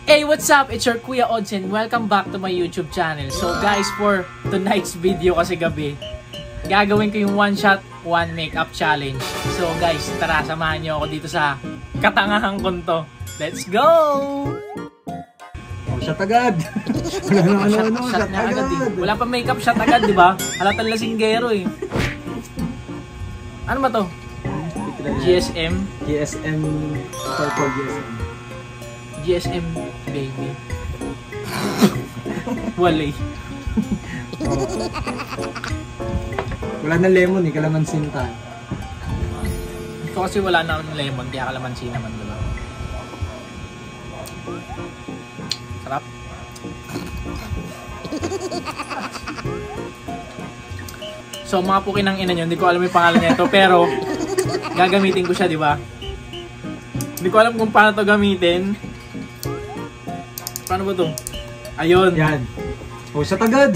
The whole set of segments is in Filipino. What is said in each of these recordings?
Hey, what's up? It's your Kuya Odds and welcome back to my YouTube channel. So guys, for tonight's video kasi gabi, gagawin ko yung one shot, one makeup challenge. So guys, tara, samahan niyo ako dito sa katangahan konto. Let's go! Oh, shot agad! Shot na agad eh. Wala pa makeup, shot agad, di ba? Halatang lasinggero eh. Ano ba to? GSM? GSM, purple GSM. GSM baby. Wala eh. Oh. Wala na lemon eh, kalamansin tayo. Ito kasi wala na lemon, kaya kalamansi naman, diba? Sarap. So mga pukin ng ina nyo, hindi ko alam yung pangalan nito, pero gagamitin ko siya, diba? Hindi ko alam kung paano to gamitin. Paano ba to? Ayun. Yan. Oh, shot agad!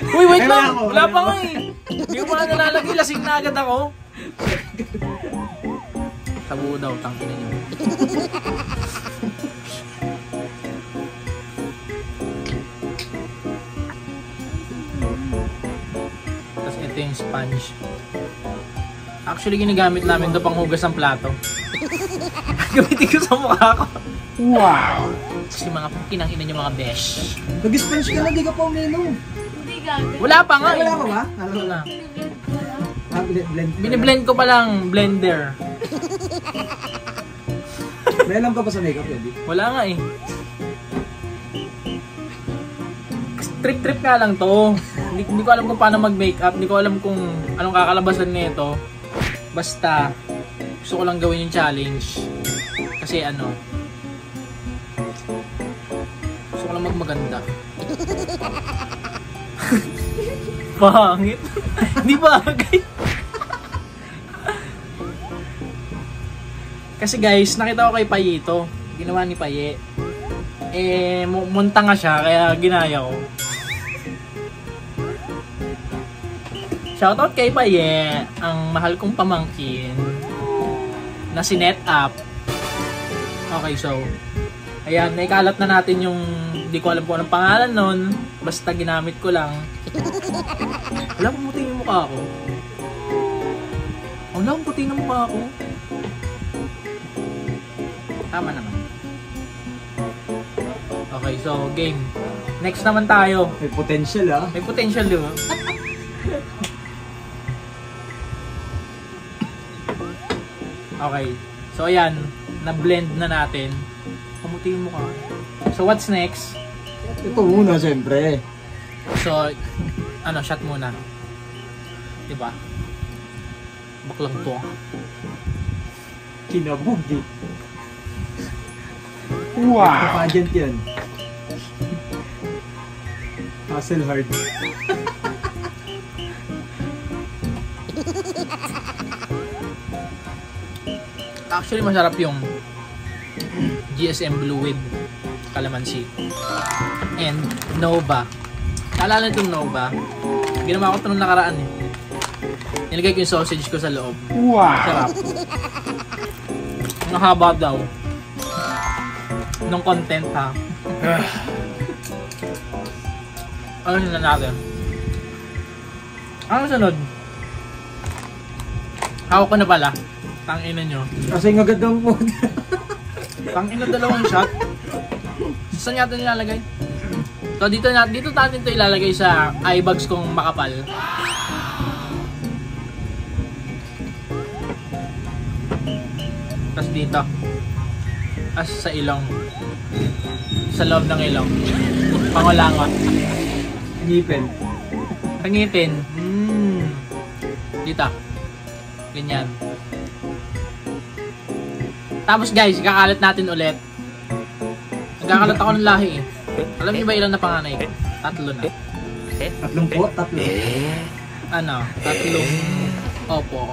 Uy, wait lang! Wala pa nga eh! Hindi ko pa nga nalalagay, lasing na agad ako. Tabuo daw, tangkin na nyo. Tapos ito yung sponge. Actually, ginagamit namin ito pang hugas ng plato. Gamitin ko sa mukha ko. Wow! Kasi mga kinang ina nyo mga besh. Nag-sponge ka na, di ka pa uminom. Hindi gagawin. Wala pa nga eh. Wala ka ba? Wala. Blend. Biniblend ko pa lang, blender. May alam ka pa sa makeup, Eddie? Wala nga eh. Trip nga lang to. Hindi ko alam kung paano mag-makeup. Hindi ko alam kung anong kakalabasan nito. Basta, gusto ko lang gawin yung challenge. Kasi ano, gusto ko lang magmaganda. Pangit. Hindi bagay. Kasi guys, nakita ko kay Payito. Ginawa ni Paye. Eh, munta nga siya, kaya ginaya ko. Shoutout kay Paye, ang mahal kong pamangkin na sinet up. Okay, so ayan, naikalat na natin yung hindi ko alam kung anong pangalan nun. Basta ginamit ko lang. Wala, pumuti yung mukha ko. Wala, puti ng mukha ko. Tama naman. Okay, so game. Next naman tayo. May potential ah. May potential, di ba? Okay. So ayan, na-blend na natin. Pumuti yung mukha. So what's next? Ito muna, siyempre. So, ano, shot muna. Diba? Baklang to. Kinabog eh. Wow! Pageant yan. Hustle hard. Actually, masarap yung GSM Blue with calamansi. And Nova. Naalala itong Nova? Ginawa ko ito nung nakaraan eh. Nilagay ko yung sausage ko sa loob. Wow! Sarap. Ang haba daw. Nung content ha. Ano na natin? Ano sunod? Hawak ko na pala. Tangina nyo. Kasi agad ang food. Tangina, dalawang shot. Saan natin nilalagay? So dito natin ito ilalagay sa eye bags kong makapal. Tapos dito. As sa ilong. Sa loob ng ilong. Pangulangot. Ngipin. Pangipin. Dito. Ganyan. Tapos guys, kakalat natin ulit. Nagkakalat ako ng lahi eh. Alam niyo ba ilan na panganay ko? 3 na. Tatlong po? Tatlo. Ano? 3. Opo.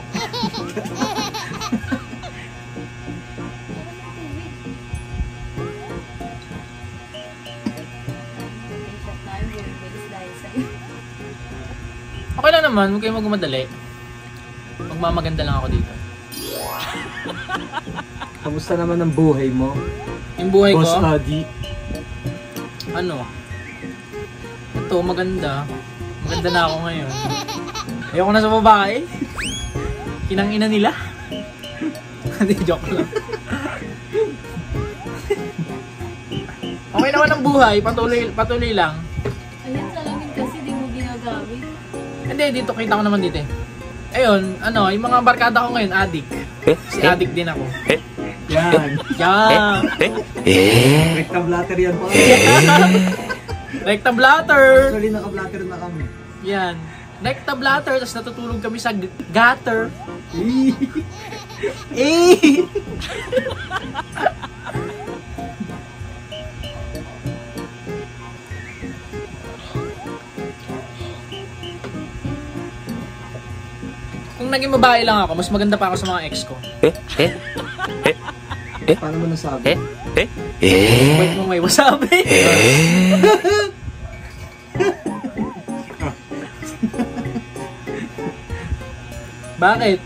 Okay lang naman, huwag kayong magmadali. Magmamaganda lang ako dito. Kamusta naman ang buhay mo? Yung buhay Boss ko, Adi. ano, ito maganda. Maganda na ako ngayon. Ayoko na sa babae. Kinang-ina nila. Hindi, joke lang. Okay naman ang buhay, patuloy lang. Ayan, salamin kasi di mo ginagamit. Hindi, dito kita ko naman dito eh. Ayun, ano, yung mga barkada ko ngayon, addict. Si addict din ako. Yan. Yan! Recta-blatter yan pa. Recta-blatter! Actually, naka-blatter na kami. Yan. Recta-blatter, tapos natutulog kami sa gutter. Eh! Kung naging babae lang ako, mas maganda pa ako sa mga ex ko. Paano mo nasabi? Wait mo may wasabi. Bakit?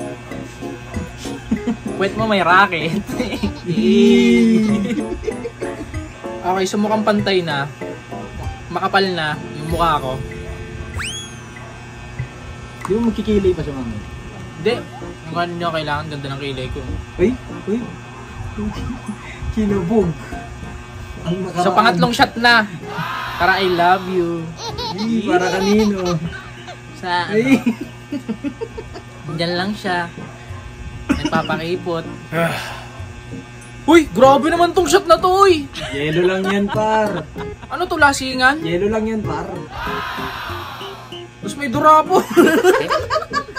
Wait mo may racket. Okay, so mukhang pantay na. Makapal na yung mukha ko. Di mo magkikilay pa siya mami? Hindi. Yung ano nyo kailangan, ganda ng kilay ko. Uy! Kinubog. Ang nakaraan. So pangatlong shot na. Tara, I love you. Para kanino? Sa ano? Diyan lang siya. Nagpapakipot. Uy, grabe naman tong shot na to, uy. Yelo lang yan, par. Ano to, lasingan? Yelo lang yan, par. Tapos may durapo.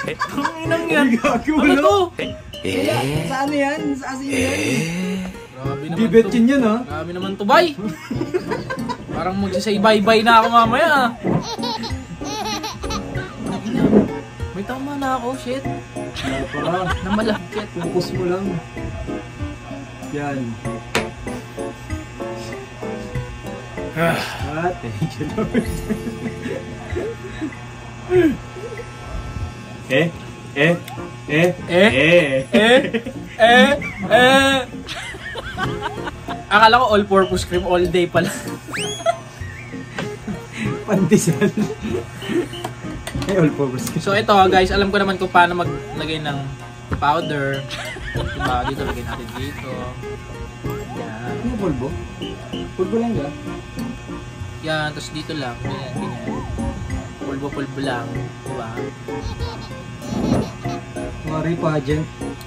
Tanginang yan. Ano to? Sa ano yan? Sa asin yan? Grabe naman Di to. bet yun ah. Grabe naman to, bay. Parang magsasay-bye-bye na ako mamaya. May tama na ako, shit. Para, Namalagkit. focus mo lang. Yan. Thank you, Lord. Akala ko all-purpose cream all day pala. Pandesal. All purpose cream. So ito guys, alam ko naman kung paano maglagay ng powder. Diba? Dito lagay natin dito. Yan. Ano pulbo? Pulbo lang ba? Yan, tapos dito lang. Ganyan, ganyan. Pulbo-pulbo lang. Diba? Mari pageant.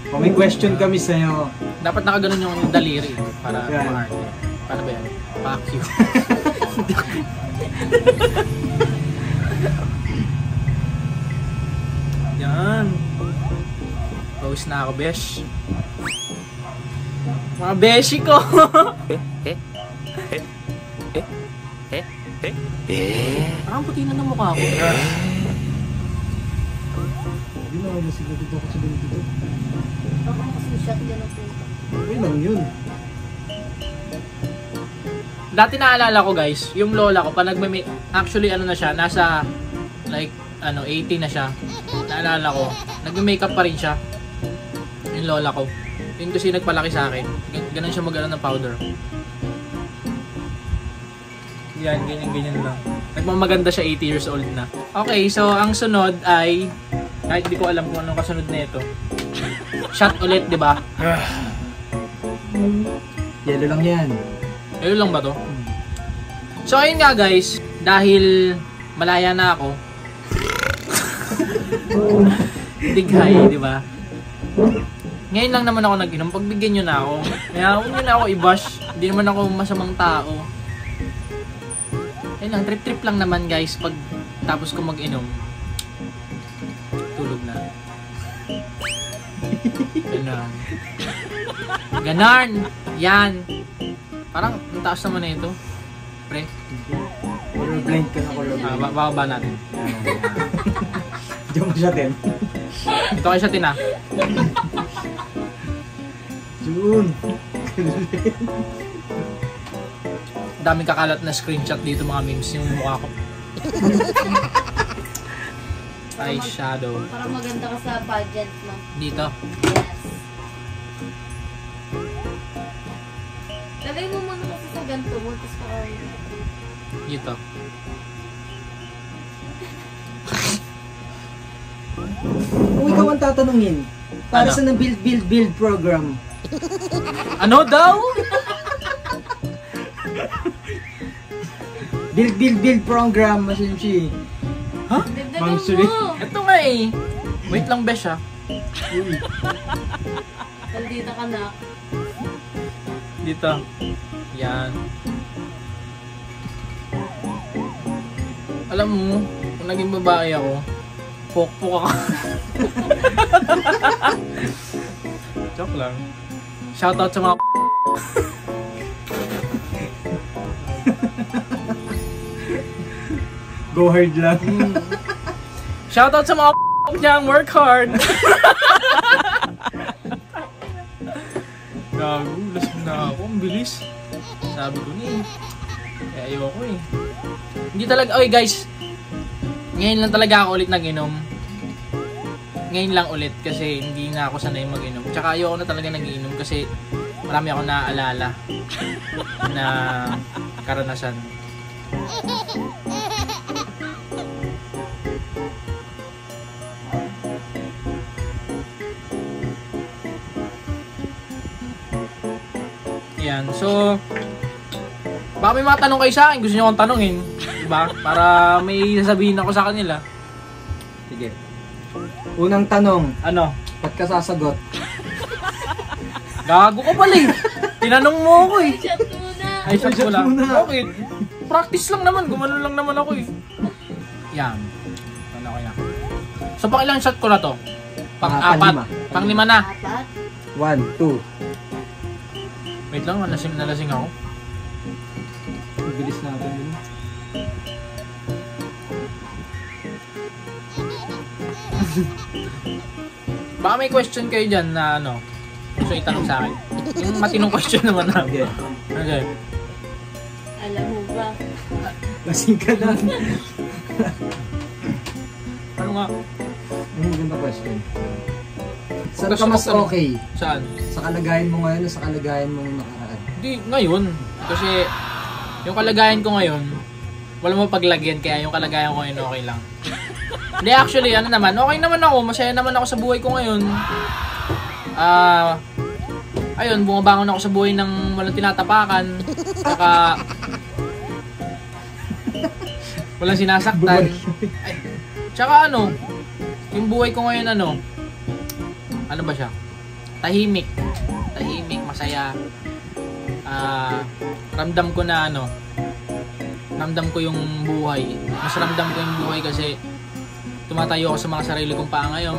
Kung may question kami sa'yo. Dapat nakaganon yung daliri para Yan. ma-arte. Paano ba yan? Fuck you. Yan. Pawis na ako, besh. Mga beshi ko. Parang puti na ng mukha ko. Hindi na ako sila dito ako sila dito. Ako kasi shot yan ang puto. Uy lang yun. Dati naalala ko guys, yung lola ko, pa actually ano na siya, nasa like ano 80 na siya. Naalala ko, nagme-makeup pa rin siya. Yung lola ko. Yun kasi nagpalaki sa akin. Ganun siya mag-ano ng powder. Yan, ganyan lang. Nagmamaganda siya, 80 years old na. Okay, so ang sunod ay, kahit di ko alam kung anong kasunod nito. Shot ulit, di ba? Yelo lang yan. Ayun lang ba to? So ayun nga guys, dahil malaya na ako. Dighay, di ba? Ngayon lang naman ako nag-inom, pagbigyan nyo na ako. Kaya huwag nyo na ako i-bash. Hindi naman ako masamang tao. Ayun lang, trip-trip lang naman guys. Pag tapos ko mag-inom, tulog na. Ganon. Ganon! Yan! Parang ang taas naman na ito. Pre. Colorblind ka na colorblind. Bababa natin. Diyan mo siya din. Ito kayo sa tina. June. Daming kakalat na screenshot dito mga memes yung mukha ko. Eyeshadow. Para maganda ka sa pageant mo. Dito. Yes. Lagay mo muna kasi sa ganito mo, tapos parang Dito. Kung ikaw ang tatanungin, para Ano? sa build program, Ano daw? build program, Masenshi. Dagdagan Mang Suri. mo. Ito nga eh. Wait lang, besh ah. Nandito ka na. Dito. Yan. Alam mo, kung naging babae ako, pokpok ako. Joke lang. Shoutout sa mga Go hard lang. Shoutout sa mga dyan, work hard. Gago, lasing na ako. Ang bilis. Sabi ko na eh. Kaya ayoko eh. Hindi talaga, oy guys. Ngayon lang talaga ako ulit nag-inom. Ngayon lang ulit kasi hindi na ako sanay mag-inom. Tsaka ayoko na talaga nag-inom kasi marami ako naaalala na karanasan. Yan. So, baka may mga tanong kayo sa akin. Gusto nyo akong tanongin. Diba? Para may sasabihin ako sa kanila. Sige. Unang tanong, Ano? ba't ka sasagot? Gago ka pala eh. Tinanong mo ako eh. Shot muna. Ay, shot ko shot lang. muna. Bakit? Practice lang naman. Gumano lang naman ako eh. Yan. Ano ko yan. So, pang ilang shot ko na to? Pang-apat. Panglima. Pang-lima na. Apat. 1, 2. Wait lang, nalasing ako. Bilis natin yun. Baka may question kayo dyan na ano, gusto itanong sa akin. Yung matinong question naman na. Okay. Okay. Alam mo ba? Lasing ka na. Ano nga? Ang maganda question. Saan Gusto ka mas mo tanong? okay? Saan? Sa kalagayan mo ngayon o sa kalagayan mo nakaraan? Hindi, ngayon. Kasi yung kalagayan ko ngayon, wala mo paglagyan kaya yung kalagayan ko ngayon okay lang. Hindi, actually, ano naman, okay naman ako. Masaya naman ako sa buhay ko ngayon. Ayun, bumabangon ako sa buhay ng walang tinatapakan. Saka walang sinasaktan. Ay, tsaka ano, yung buhay ko ngayon ano ba siya? Tahimik. Tahimik, masaya. Ramdam ko na ramdam ko yung buhay. Mas ramdam ko yung buhay kasi tumatayo ako sa mga sarili kong paa ngayon.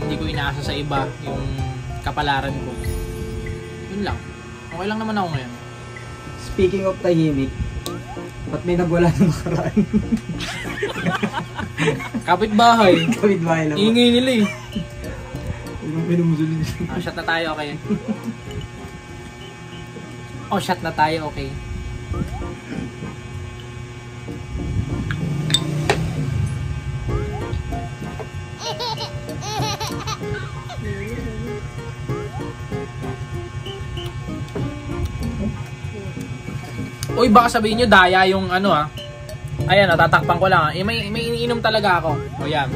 Hindi ko inaasa sa iba yung kapalaran ko. Yun lang. Okay lang naman ako ngayon. Speaking of tahimik, ba't may nagwala ng nakaraan? Kapit-bahay. Kapit-bahay lang. Ingay nila eh. Yung pinumusulid. Shot na tayo, okay? Shot na tayo, okay? Uy, baka sabihin nyo, daya yung Ayan, natatakpan ko lang. May iniinom talaga ako. O yan.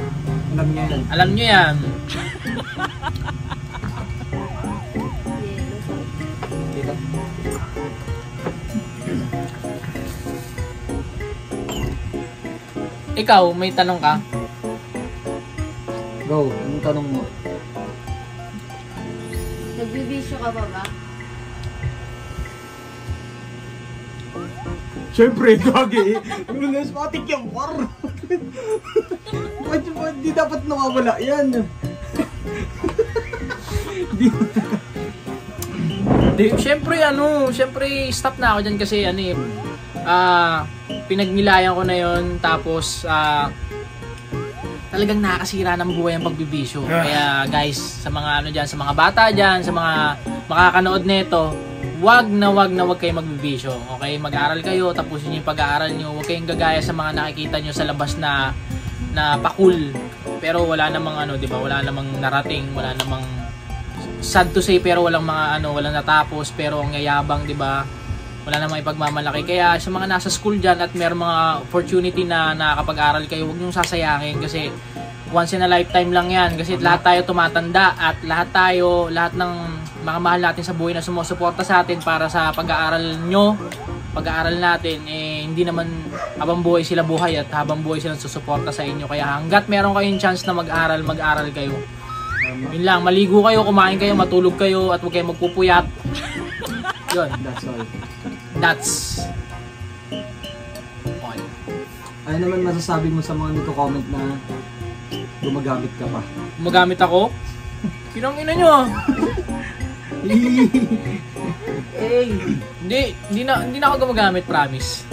Alam niya yan. Alam nyo yan. Dito. Ikaw, may tanong ka? Go. Anong tanong mo? Nagbibisyo ka ba ba? Siyempre, gagi. Lunesmatic yung war. Di dapat nawawala yan. Siyempre stop na ako dyan kasi pinagnilayan ko na yon tapos talagang nakakasira ng buhay ang pagbibisyo. Kaya guys, sa mga sa mga bata dyan, sa mga makakanood nito, wag na wag kayo magbibisyo. Okay, mag-aaral kayo, tapusin niyo yung pag-aaral niyo. Huwag kayong gagaya sa mga nakikita niyo sa labas na pakul. Pero wala namang di ba? Wala namang narating, wala namang sad to say pero walang mga walang natapos pero ang yayabang, 'di ba? wala namang ipagmamalaki. Kaya sa mga nasa school dyan at meron mga opportunity na nakakapag-aral kayo, huwag niyong sasayangin kasi once in a lifetime lang yan. Kasi lahat tayo tumatanda at lahat ng mga mahal natin sa buhay na sumusuporta sa atin para sa pag-aaral nyo, pag-aaral natin, eh hindi naman habang buhay sila buhay at habang buhay sila susuporta sa inyo. Kaya hanggat meron kayong chance na mag-aral kayo. Yun lang, maligo kayo, kumain kayo, matulog kayo, at huwag kayong magpupuyat. Yun. That's all. That's all. Ano naman masasabi mo sa mga nagko-comment na gumagamit ka pa? Gumagamit ako? Pinangina nyo. Hindi na ako gumagamit, promise.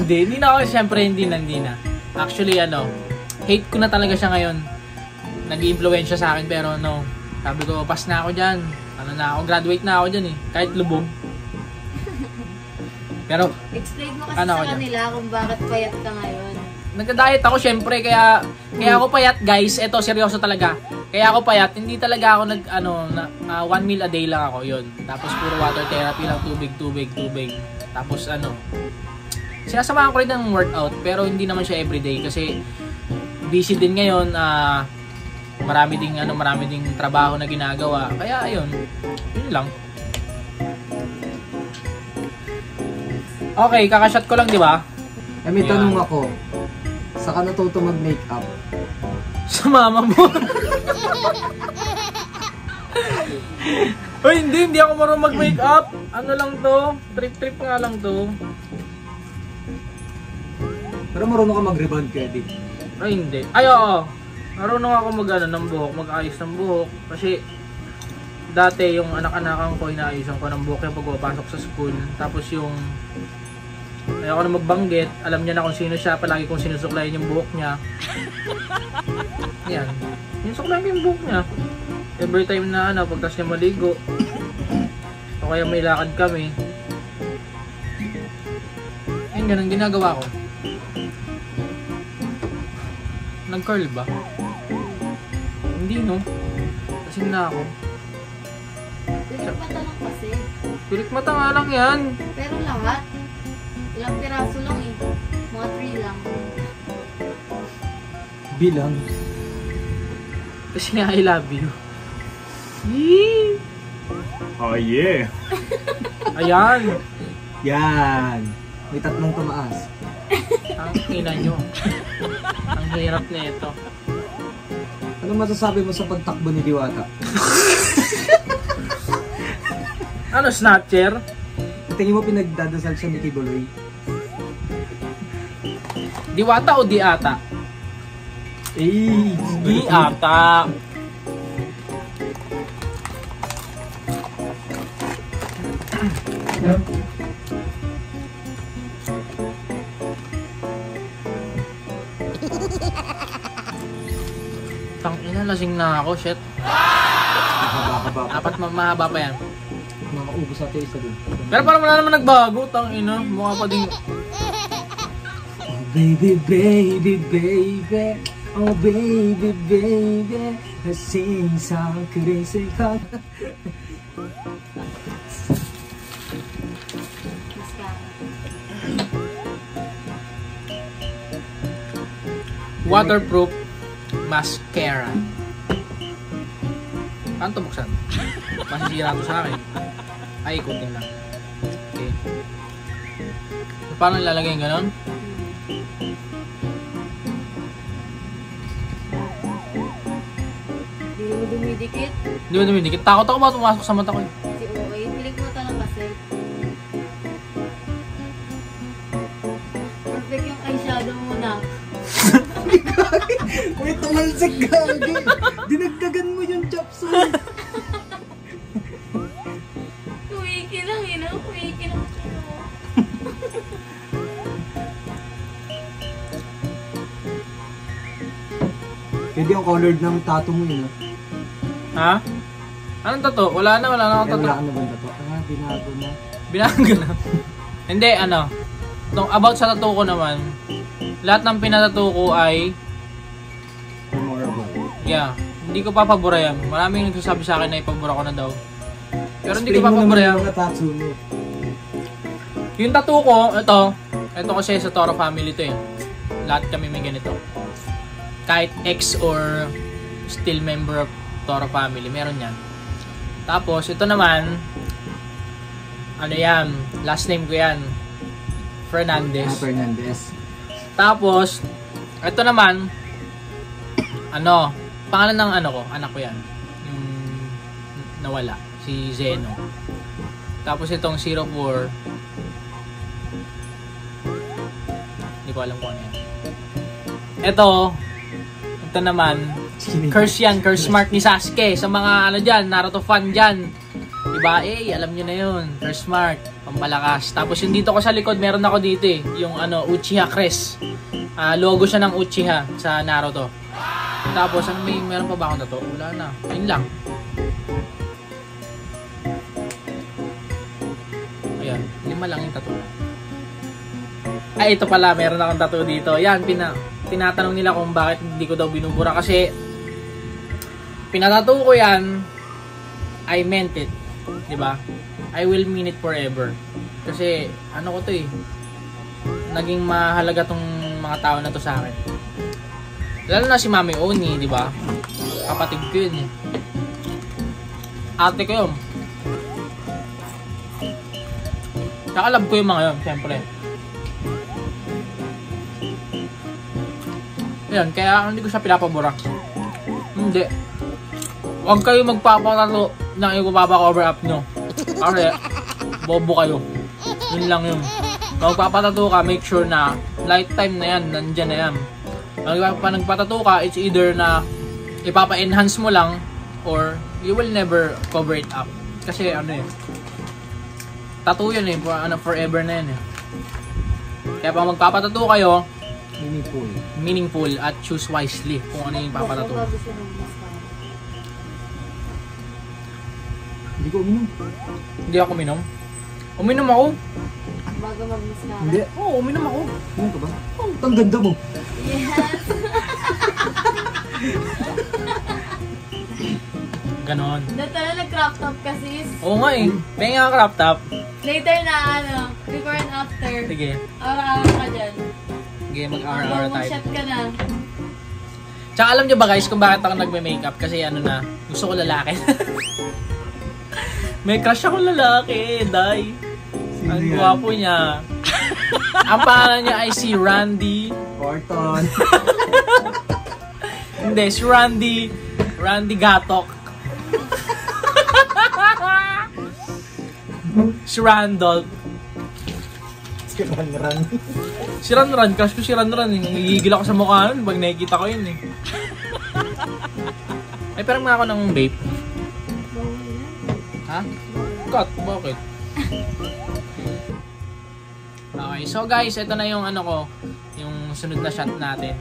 hindi na ako, syempre hindi na. Actually, hate ko na talaga siya ngayon. Nag-i-influensya sa akin, pero sabi ko, pass na ako dyan. Graduate na ako dyan eh. Kahit lubog. Pero, explain mo kasi sa kanila kung bakit payat ka ngayon. Nagda-diet ako syempre, kaya ako payat, guys. Eto, seryoso talaga. Kaya ako payat, hindi talaga ako one meal a day lang ako, yun. Tapos puro water therapy lang, tubig. Tapos sinasamahan ko rin ng workout, pero hindi naman siya everyday kasi busy din ngayon, marami ding trabaho na ginagawa. Kaya ayun, yun lang. Okay, kakashot ko lang, di ba? May tanong ako. Saan ka natuto mag-makeup? Sa mama mo. Uy, hindi ako marunong mag-makeup. Ano lang to? Trip nga lang to. Pero marunong ka mag-rebond, Kevin. Ay, hindi. Ay, oo. Marunong ako ng buhok, mag-ayos ng buhok. Kasi, dati yung anak-anakan ko, inaayusan ko ng buhok yung pagpapasok sa school. Tapos yung ayoko na magbanggit, alam niya na kung sino siya, palagi kong sinusuklayin yung buhok niya. Yan. Sinusuklayin ko yung buhok niya. Every time na pagkas niya maligo. O kaya may lakad kami. Ayun, ganun ginagawa ko. Nag-curl ba? Hindi, no? Kasing na ako. Pilik mata lang kasi. Pilik mata nga lang yan. Pero lahat. Ilang piraso lang eh. Mga 3 lang. Bilang. Kasi nga I love you. Yee! Oh yeah! Ayan! Yan. May 3 tumaas. Ang ina nyo. Ang hirap na ito. Ano masasabi mo sa pagtakbo ni Diwata? Ano, snatcher? Tingin mo pinagdadasal siya ni Kibuloy? Diwata o diata? Diata. Tangina, lasing na ako, shit. Dapat mahaba pa yan. Makaubos natin isa dun. Pero parang wala naman nagbago, tangina. Mukha pa din. Oh baby, baby, baby. Oh baby, baby. Nasisang crazy ka. Waterproof mascara. Paano ito buksan? Masisira ito sa akin. Ay, ikutin lang. Okay. So, paano nilalagay yung ganon? Hindi mo dumidikit. Hindi mo dumidikit. Takot ako ba pumasok sa mata ko eh. Si OA. Pilik mata lang kasi. Perfect yung eyeshadow mo na. Wait, tumalsik gagi. Dinagdagan mo yung chapsuy. Kuwiki lang eh, no? Kuwiki lang siya. Pwede yung colored ng tattoo mo yun, Ha? Anong tato? Wala na akong tato. Wala ka na ba tattoo? Binago na. Binago na. Hindi, about sa tattoo ko naman, lahat ng pinatattoo ko ay Memorable. yeah, hindi ko papabura yan. Maraming nagsasabi sa akin na ipabura ko na daw. Pero hindi ko Explain mo naman papaborehan. yung mga tattoo mo. Yung tattoo ko, ito kasi sa Toro family to eh. Lahat kami may ganito. Kahit ex or still member of Toro family, meron yan. Tapos, ito naman, ano yan, last name ko yan, Fernandez. Fernandez. Tapos, ito naman, pangalan ng anak ko yan. Yung nawala, si Zeno. Tapos itong 04, hindi ko alam kung ano yan. Ito naman, curse yan, curse mark ni Sasuke. Sa mga dyan, Naruto fan dyan. Diba? Alam nyo na yun. Curse mark, pampalakas. Tapos yung dito ko sa likod, meron ako dito eh. Yung Uchiha Crest. Logo siya ng Uchiha sa Naruto. Tapos, meron pa ba akong tattoo? Wala na. Ayun lang. Ayan, 5 lang yung tattoo. Ay, ito pala, meron akong tattoo dito. Yan, tinatanong nila kung bakit hindi ko daw binubura. Kasi, pinatattoo ko yan, I meant it. Diba? I will mean it forever. Kasi, ko to eh. Naging mahalaga tong mga tao na to sa akin. Lalo na si Mami Oni, di ba? Kapatid ko yun eh. Ate ko yun. Tsaka alam ko yung mga yun, siyempre. Yan, kaya hindi ko siya pinapabura. Hindi. Huwag kayo magpapatato ng ipapapa-cover up nyo. Kasi, bobo kayo. Yun lang yun. Kung magpapatato ka, make sure na lifetime na yan, nandyan na yan. Pag nagpatato ka, it's either na ipapa-enhance mo lang or you will never cover it up. Kasi tattoo yun eh, forever na yan eh. Kaya pag magpapatato kayo, meaningful at choose wisely kung ano yung papatato. Hindi ko uminom. Hindi ako uminom. Uminom ako. Bago mag-mascara. Hindi. Oo, uminom ako. Ano ka ba? Ang ganda mo. Yes. Ganon. Dito na nag-crop top kasi. Oo nga eh. Pengen nga crop top. Later na before and after. Sige. Aura-aura ka dyan. Sige, mag-hour-hour tayo. Mag-shot ka na. Tsaka alam nyo ba guys kung bakit ako nagme-makeup? Kasi gusto ko lalaki. May crush ako lalaki, Day. Ang gwapo niya. Ang pangalan niya ay si Randy Orton. Hindi, si Randy Gatok. Si Randolph. Si Ranran, crush ko si Ranran eh. Nagigigil ako sa mukha nun pag nakikita ko yun eh. Ay, parang nga ako ng vape. Ha? Cut, bakit? Okay, so guys, ito na yung yung sunod na shot natin.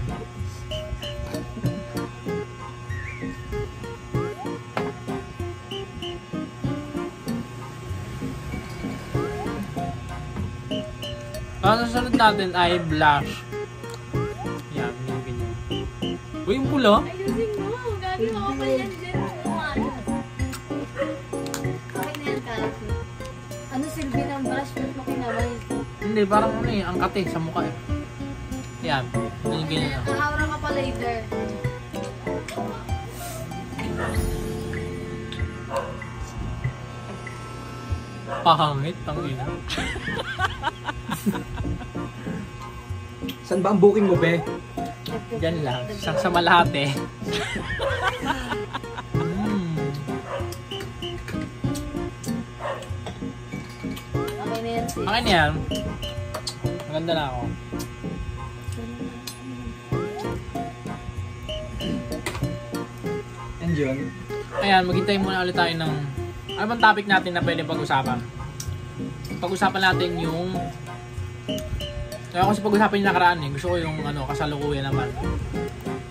Ang susunod natin ay blush. Yan, yung ganyan. Uy, yung pula. Ayusin mo. Gagi mo kapal yan din. Okay na yan, Kalaki. Ano silbi ng brush? Ba't mo kinaway? Hindi, parang ang kate sa mukha eh. Yan, yung ganyan. Aura ka pa later. Pahangit, tangina. Saan ba ang booking mo, be? Diyan lang, sa Malate. Okay na yan, sis. Okay na yan. Maganda na ako. And yun. Ayan, maghintay muna ulit tayo ng... Ano bang topic natin na pwede pag-usapan? Pag-usapan natin yung... Kaya kasi pag-usapan yung nakaraan eh. Gusto ko yung kasalukuyan naman.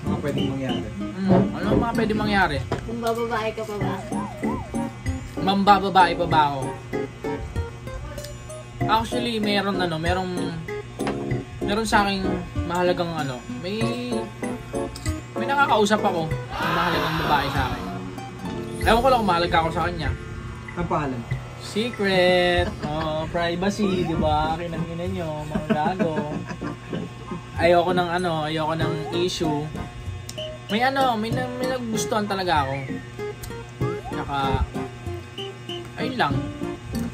Mga pwedeng mangyari. Ano ang mga pwede mangyari? Kung bababae ka pa ba? Mambababae pa ba ako? Actually, meron sa aking mahalagang may nakakausap ako ng mahalagang babae sa akin. Ewan ko lang kung mahalaga ako sa kanya. Ang pangalan? Secret. Oh, privacy, di ba? Kinangina nyo, mga gago. Ayoko ng issue. May nagustuhan talaga ako. Tsaka, ayun lang.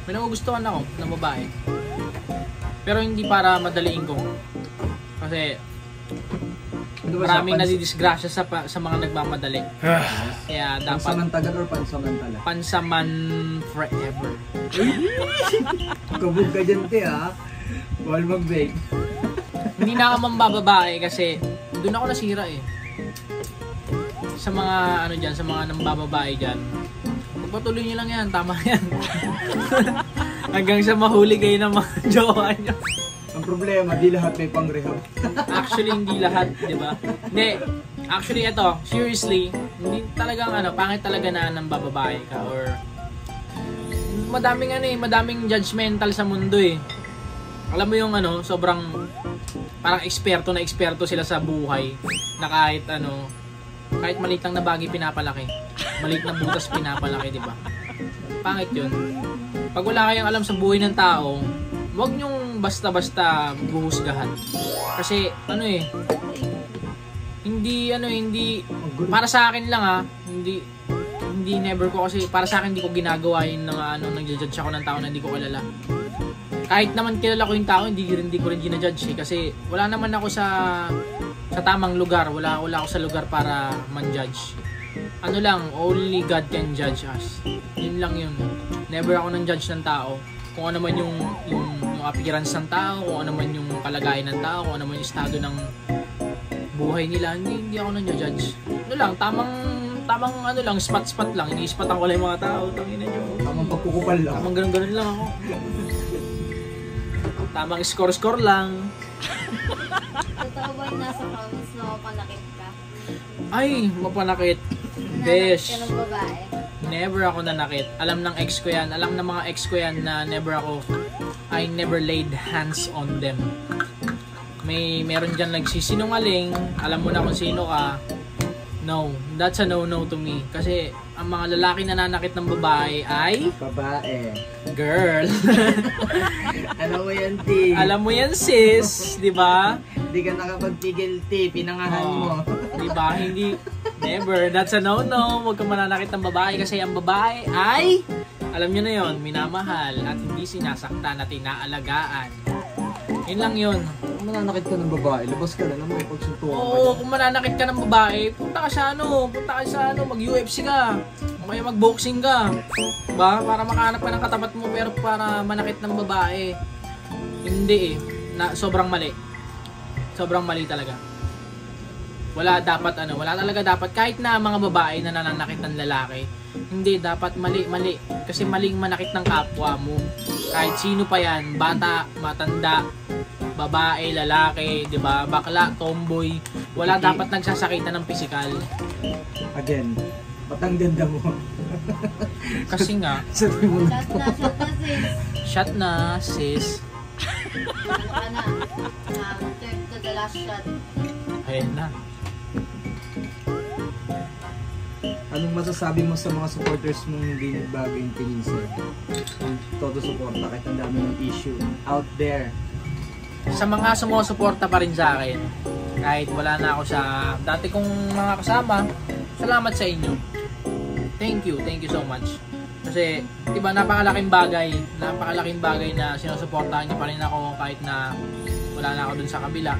May nagugustuhan ako ng babae. Pero hindi para madaliin ko. Kasi, maraming nadidisgrasya sa mga nagmamadali. Kaya dapat Pansamantagal or pansamantala? pansaman forever. Kabog ka dyan, te, ha? Bawal mag-bake. Hindi na ako mambababae kasi doon ako nasira eh. Sa mga sa mga nambababae dyan. Pagpatuloy nyo lang yan, tama yan. Hanggang sa mahuli kayo ng mga jowa nyo. Ang problema, di lahat may pang-rehab. Actually, hindi lahat, di ba? Hindi. Actually, ito, seriously, hindi talagang pangit talaga na nang bababae ka or madaming judgmental sa mundo eh. Alam mo yung sobrang parang eksperto sila sa buhay na kahit maliit lang na bagay pinapalaki. Maliit na butas pinapalaki, di ba? Pangit yun. Pag wala kayong alam sa buhay ng tao, huwag nyong basta-basta buhusgahan. Kasi, hindi, para sa akin lang hindi never ko kasi, para sa akin hindi ko ginagawa yun nag-judge ako ng tao na hindi ko kilala. Kahit naman kilala ko yung tao, hindi ko rin ginajudge kasi wala naman ako sa tamang lugar, wala ako sa lugar para man-judge. Only God can judge us. Yun lang yun. Never ako nang judge ng tao. Kung ano man yung appearance ng tao, kung ano man yung kalagayan ng tao, kung ano man yung estado ng buhay nila, hindi ako nang judge. Tamang spot lang. Ini-spotan ko lang yung mga tao. Tangina nyo. Tamang pagkukupal lang. Tamang ganun lang ako. Tamang score lang. Totoo ba yung nasa promise na mapanakit ka? Ay, mapanakit. Nanakit Besh. ka ng babae? Never ako nanakit. Alam ng ex ko yan. Alam ng mga ex ko yan na I never laid hands on them. Meron dyan nagsisinungaling. Alam mo na kung sino ka. No, that's a no-no to me. Kasi ang mga lalaki na nanakit ng babae ay Babae. girl. Alam mo yan, T. Alam mo yan, sis. Di ba? Hindi ka nakapagtigil, T. Pinangahan mo. Di ba? Hindi. Never. That's a no-no. Huwag kang mananakit ng babae kasi ang babae ay, alam nyo na yon, minamahal at hindi sinasaktan at inaalagaan. Yun lang yun. Kung mananakit ka ng babae, labas ka na naman pagsuntukan ka. Oo, kung mananakit ka ng babae, punta ka sa mag-UFC ka. O kaya mag-boxing ka. Diba? Para makahanap ka ng katapat mo, pero para manakit ng babae, hindi eh. Sobrang mali. Sobrang mali talaga. Wala talaga dapat, kahit na mga babae na nananakit ng lalaki, hindi, dapat mali. Kasi maling manakit ng kapwa mo. Kahit sino pa yan, bata, matanda, babae, lalaki, di ba? Bakla, tomboy, wala dapat nagsasakitan ng pisikal. Again, ba't ang ganda mo? Kasi nga, Sabi mo na. Shot na, sis. shot na, sis. Ano ka na? Third to the last shot. Ayun na. Anong masasabi mo sa mga supporters mong hindi nagbago yung tingin sa'yo? Todo suporta kahit ang dami ng issue out there. Sa mga sumusuporta pa rin sa akin, kahit wala na ako sa dati kong mga kasama, salamat sa inyo. Thank you so much. Kasi, diba, napakalaking bagay na sinusuportahan niyo pa rin ako kahit na wala na ako dun sa kabila.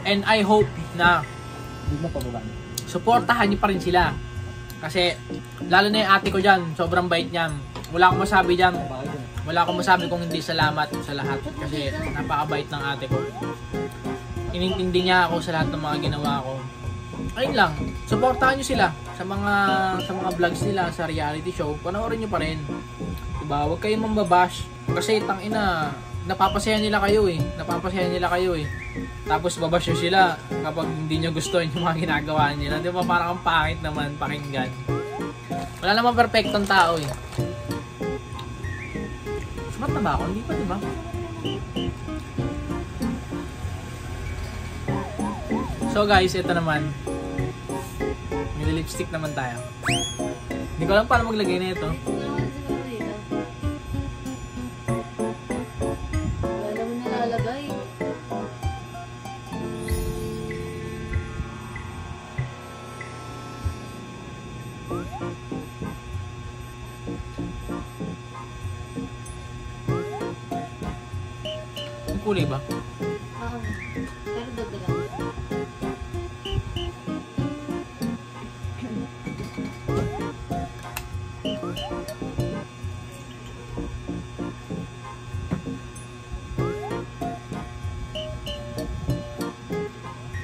And I hope na suportahan niyo pa rin sila. Kasi, lalo na yung ate ko dyan, sobrang bait niyan. Wala akong masabi dyan. Wala akong masabi kung hindi salamat sa lahat. Kasi, napakabait ng ate ko. Inintindi niya ako sa lahat ng mga ginawa ko. Ayun lang, suportahan nyo sila sa mga vlogs nila, sa reality show. Panoorin nyo pa rin. Diba? Huwag kayong mambabash. Kasi, tangina, napapasaya nila kayo eh. Tapos babash nyo sila kapag hindi nyo gusto yung mga ginagawa nila. Di ba parang ang pangit naman pakinggan. Wala namang perfectong tao eh. Sumat na ba ako? Hindi pa, di ba? So guys, ito naman. May lipstick naman tayo. Hindi ko alam paano maglagay na ito. kulay ba? Oo. Pero dagdagan.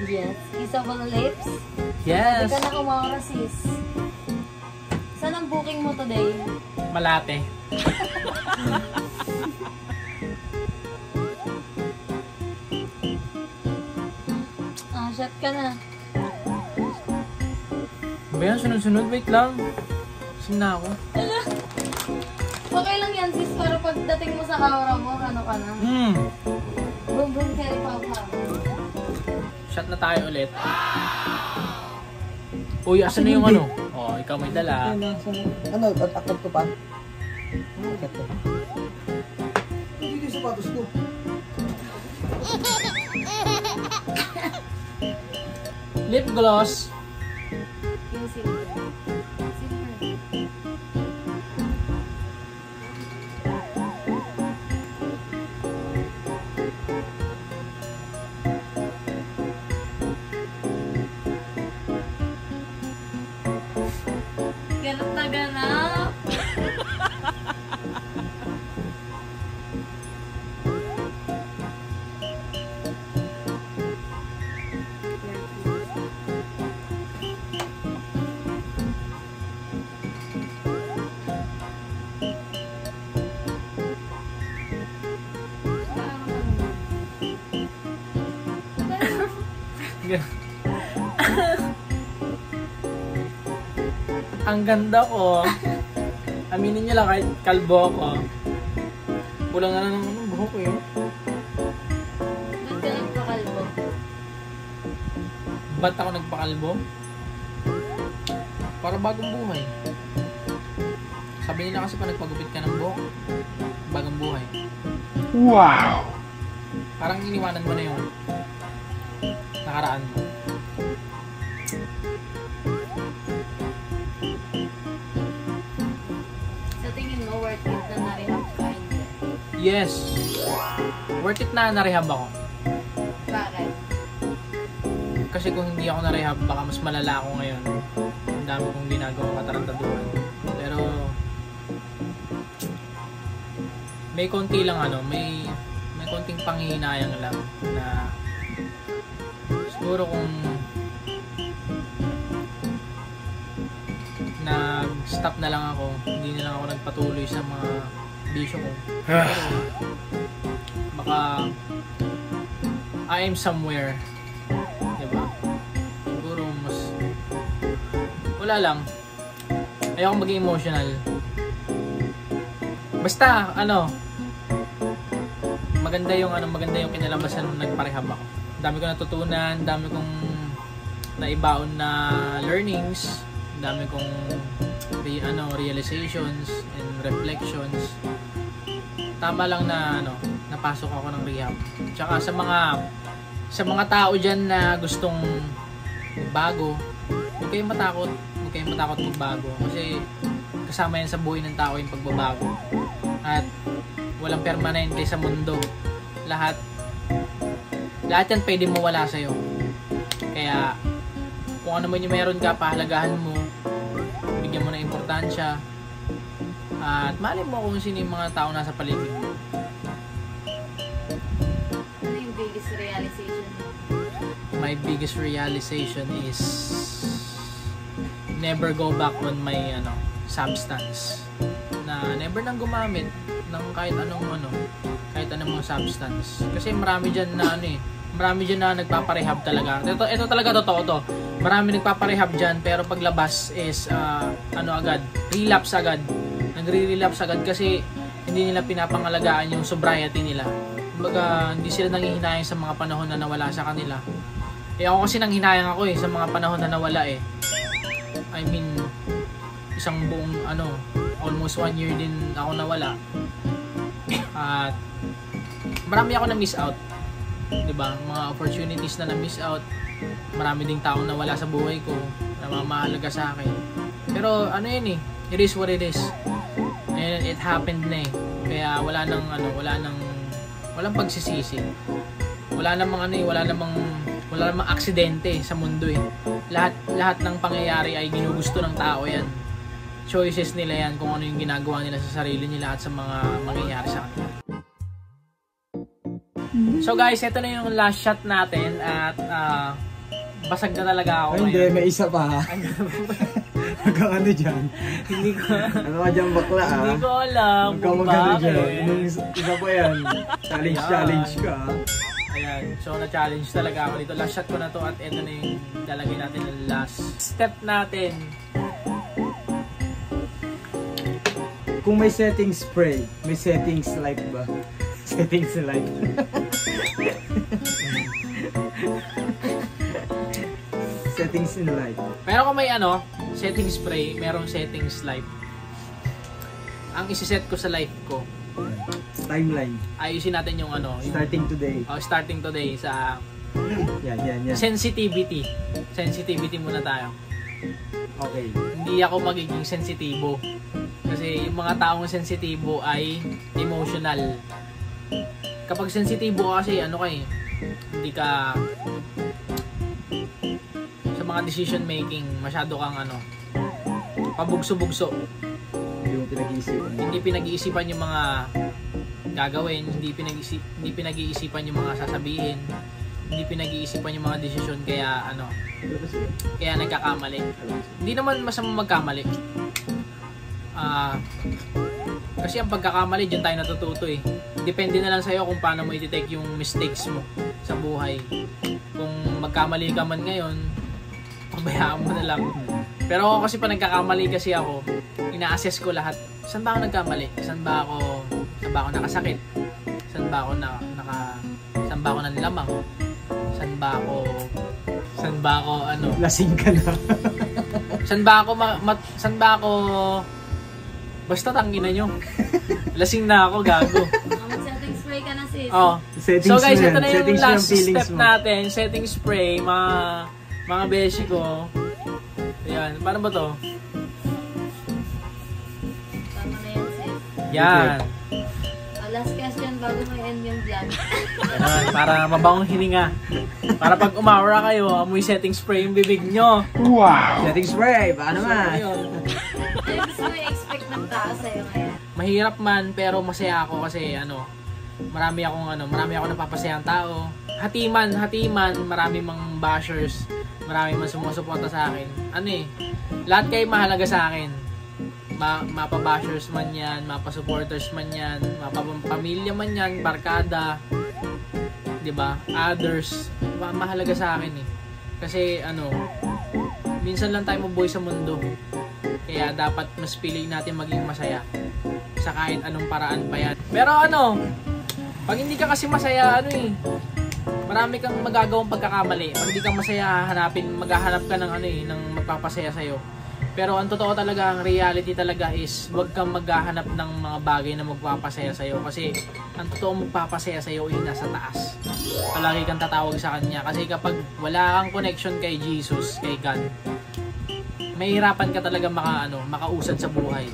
Yes. Kissable lips. Yes! Hindi ka na kumawara, sis. Saan ang booking mo today? Malate. Shot ka na. Ba yan? Sunod-sunod? Wait lang. Sing na ako. Okay lang yan, sis. Pero pagdating mo sa aura mo, ano ka na? Boom, boom, carry, pow, pow. Shot na tayo ulit. Uy, asan na yung ano? Oh, ikaw may dala. Ano, akad ko pa? Akad ko. Hindi yung sapatos ko. Lip gloss. Yung silver. Silver. Ganap na ganap. Ang ganda ko. Aminin nyo lang kahit kalbo ko. Kulang na lang ng buhok ko yun. Doon ka nagpakalbo. Ba't ako nagpakalbo? Para bagong buhay. Sabi nila kasi pa nagpagupit ka ng buhok, bagong buhay. Wow! Parang iniwanan mo na yung nakaraan mo. Sa tingin mo, worth it na na-rehab ka? Hindi. Yes! Worth it na na-rehab ako. Bakit? Kasi kung hindi ako na-rehab, baka mas malala ako ngayon. Ang dami kong ginagawang katarantaduhan. Pero may konti lang ano, may konting panghihinayang lang na siguro kung nag-stop na lang ako, hindi na lang ako nagpatuloy sa mga bisyo ko. Baka I am somewhere, diba? Siguro mas wala lang, ayokong maging emotional. Basta ano, maganda yung kinalabasan nung nagparehab ako. Dami ko natutunan, dami kong naibaon na learnings, dami kong realizations and reflections. Tama lang na napasok ako ng rehab. Tsaka sa mga tao diyan na gustong magbago, huwag kayong matakot magbago kasi kasama yan sa buhay ng tao yung pagbabago. At walang permanente sa mundo. Lahat yan pwede mawala sa'yo. Kaya kung ano man yung meron ka, pahalagahan mo, bigyan mo ng importansya, at malay mo kung sino yung mga tao nasa paligid mo. Ano yung biggest realization mo? My biggest realization is never go back on my substance. Na never nang gumamit ng kahit anong mga substance. Kasi marami diyan na nagpaparehab talaga. Ito talaga totoo to. Marami nagpaparehab diyan pero paglabas is relapse agad. Nagre-relapse agad kasi hindi nila pinapangalagaan yung sobriety nila. Kumbaga, hindi sila nanghihinayang sa mga panahon na nawala sa kanila. Ako kasi nanghinayang ako sa mga panahon na nawala I mean, isang buong almost 1 year din ako nawala. At marami ako na miss out. 'Di ba? Mga opportunities na miss out. Marami ding taong nawala sa buhay ko na mahalaga sa akin. Pero it is what it is. And it happened na Kaya wala walang pagsisisi. Wala namang wala namang aksidente sa mundo eh. Lahat ng pangyayari ay ginugusto ng tao yan. Choices nila yan kung ano yung ginagawa nila sa sarili nila at sa mga mangyayari sa kanila. So guys, ito na yung last shot natin at basag na talaga ako. Ay, hindi, may isa pa ha. Hanggang ano dyan? Hindi ko. Ano ka dyan bakla ha? Hindi ko alam kung bakit. Yung isa pa yan. Challenge ka ha? Ayan, so na-challenge talaga ako dito. Last shot ko na to at ito na yung lalagay natin ng last step natin. Kung may settings spray, may settings light ba? Settings light. Settings in light. Pero kung may settings spray, merong settings light. Ang isi-set ko sa life ko, Timeline. ayusin natin yung Starting today. starting today sa Yan. sensitivity. Sensitivity muna tayo. Okay. Hindi ako magiging sensitibo. Kasi yung mga taong sensitibo ay emotional. Kapag sensitibo ka kasi hindi ka sa mga decision making, masyado kang pabugso-bugso. Yung pinag-iisipan. Hindi pinag-iisipan yung mga gagawin, hindi pinag-iisipan yung mga sasabihin, hindi pinag-iisipan yung mga desisyon, kaya kaya nagkakamali. Hindi naman masama magkamali. Kasi ang pagkakamali, dyan tayo natututo eh. Depende na lang sa'yo kung paano mo i-take yung mistakes mo sa buhay. Kung magkamali ka man ngayon, pabayaan mo na lang. Pero ako kasi pa nagkakamali kasi ako, ina-assess ko lahat. Saan ba ako nagkamali? Saan ba ako nakasakit? Saan ba ako nanlamang? Saan ba ako lasing ka na. Saan ba ako basta tangina nyo. Lasing na ako, gago. Setting spray ka na sis. So guys, ito na yung last step natin. Setting spray, mga beshi ko. Ayan, paano ba to? Tama na yan sis. Yan. Last question bago mo end yung vlog. Ayan, para mabangong hininga. Para pag umawra kayo, amoy setting spray yung bibig nyo. Wow! Setting spray, baka naman. Ano gusto mo i-expect ng tao sa'yo ngayon? Mahirap man, pero masaya ako kasi marami akong napapasayang tao. Hatiman, marami mang bashers, marami mang sumusuporta sa akin. Lahat kayo mahalaga sa akin. Mapa-bashers man yan, mapa-supporters man yan, mapa-pamilya man yan, barkada, 'di ba? Others, mahalaga sa akin eh. Kasi minsan lang tayo mabuhay sa mundo. Kaya dapat mas pili natin maging masaya sa kahit anong paraan pa yan. Pero pag hindi ka kasi masaya, marami kang magagawang pagkakamali. Pag hindi ka masaya, maghahanap ka ng magpapasaya sa'yo. Pero ang totoo talaga, ang reality talaga is huwag kang maghahanap ng mga bagay na magpapasaya sa'yo. Kasi ang totoo magpapasaya sa'yo ay nasa taas. Palagi kang tatawag sa Kanya. Kasi kapag wala kang connection kay Jesus, kay God, mahihirapan ka talaga makausad sa buhay.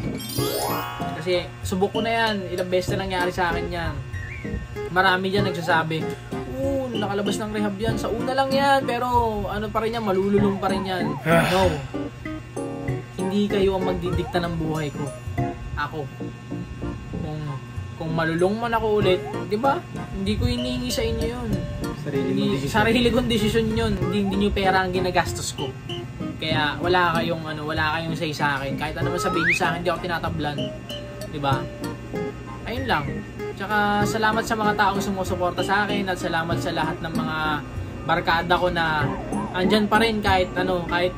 Kasi subok ko na yan. Ilang beses na nangyari sa akin yan. Marami dyan nagsasabi, nakalabas ng rehab yan. Sa una lang yan. Pero pa rin yan, malululong pa rin yan. No. Hindi kayo ang magdidikta ng buhay ko. Ako. Kung malulong man ako ulit, di ba? Hindi ko hinihingi sa inyo yun. Sarili kong desisyon yun. Hindi nyo pera ang ginagastos ko. Kaya wala kayong say sa akin. Kahit ano man sabihin nyo sa akin, hindi ako tinatablan. Diba? Ayun lang. Tsaka salamat sa mga taong sumusuporta sa akin at salamat sa lahat ng mga barkada ko na andyan pa rin kahit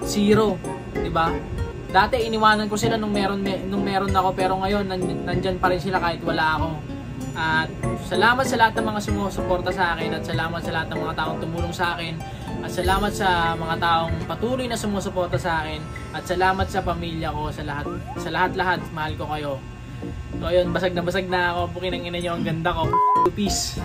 zero. Diba? Dati iniwanan ko sila nung meron ako, pero ngayon nandyan pa rin sila kahit wala ako. At salamat sa lahat ng mga sumusuporta sa akin at salamat sa lahat ng mga taong tumulong sa akin. At salamat sa mga taong patuloy na sumusuporta sa akin. At salamat sa pamilya ko, sa lahat, mahal ko kayo. So ayun, basag na ako. Pukin ang ina nyo, ang ganda ko. Peace.